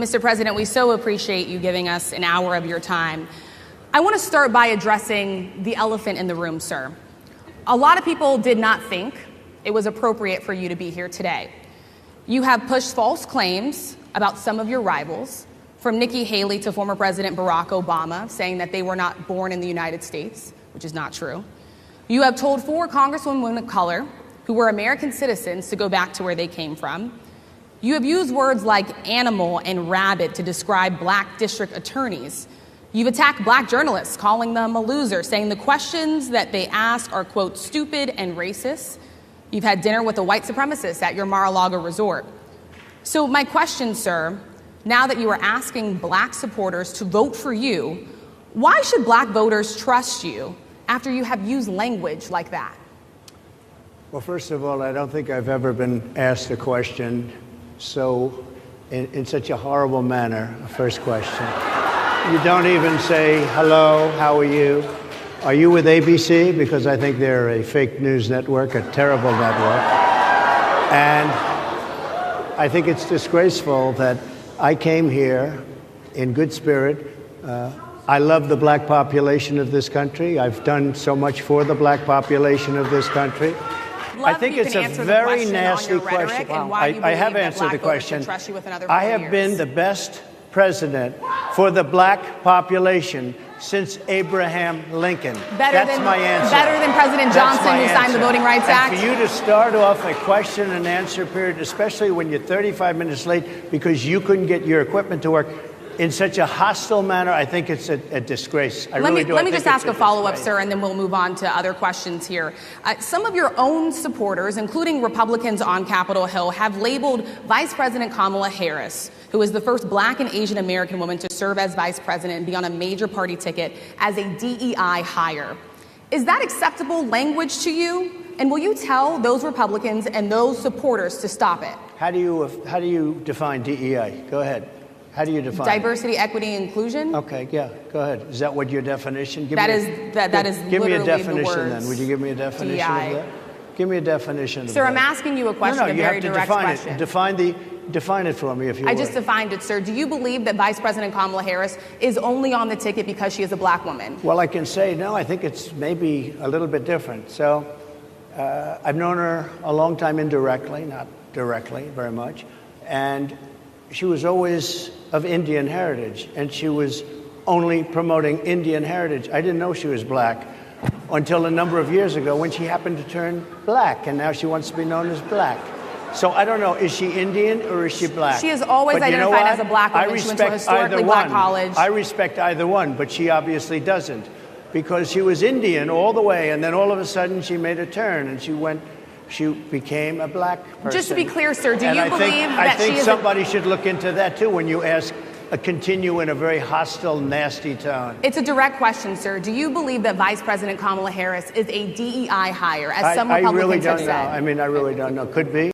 Mr. President, we so appreciate you giving us an hour of your time. I want to start by addressing the elephant in the room, sir. A lot of people did not think it was appropriate for you to be here today. You have pushed false claims about some of your rivals, from Nikki Haley to former President Barack Obama, saying that they were not born in the United States, which is not true. You have told 4 congresswomen of color who were American citizens to go back to where they came from. You have used words like animal and rabid to describe black district attorneys. You've attacked black journalists, calling them a loser, saying the questions that they ask are, quote, stupid and racist. You've had dinner with a white supremacist at your Mar-a-Lago resort. So my question, sir, now that you are asking black supporters to vote for you, why should black voters trust you after you have used language like that? Well, first of all, I don't think I've ever been asked a question in such a horrible manner. First question. You don't even say, hello, how are you? Are you with ABC? Because I think they're a fake news network, a terrible network. And I think it's disgraceful that I came here in good spirit. I love the black population of this country. I've done so much for the black population of this country. I think it's a very nasty question. I have answered the question. I have been the best president for the black population since Abraham Lincoln. That's my answer. Better than President Johnson, who signed the Voting Rights Act? And for you to start off a question and answer period, especially when you're 35 minutes late because you couldn't get your equipment to work, in such a hostile manner, I think it's a disgrace. Let me just ask a follow-up, sir, and then we'll move on to other questions here. Some of your own supporters, including Republicans on Capitol Hill, have labeled Vice President Kamala Harris, who is the first black and Asian American woman to serve as vice president and be on a major party ticket, as a DEI hire. Is that acceptable language to you? And will you tell those Republicans and those supporters to stop it? How do you define DEI? Go ahead. How do you define diversity, equity, inclusion? Okay, yeah, go ahead. Is that what your definition? That is give me a literally definition then. Would you give me a definition of that? Give me a definition. Sir, I'm asking you a question, a very direct question. Define it for me, if you would. I just defined it, sir. Do you believe that Vice President Kamala Harris is only on the ticket because she is a black woman? Well, I can say no. I think it's maybe a little bit different. So I've known her a long time indirectly, not directly very much, and she was always of Indian heritage, and she was only promoting Indian heritage. I didn't know she was black until a number of years ago when she happened to turn black, and now she wants to be known as black. So I don't know, is she Indian or is she black? She has always identified as a black woman. She went to a historically black college. I respect either one, but she obviously doesn't, because she was Indian all the way, and then all of a sudden she made a turn, and she became a black person. Just to be clear, sir, do you believe that she is... I think somebody should look into that, too, when you continue in a very hostile, nasty tone. It's a direct question, sir. Do you believe that Vice President Kamala Harris is a DEI hire, as some Republicans have said? I really don't know. I mean, I really don't know. Could be.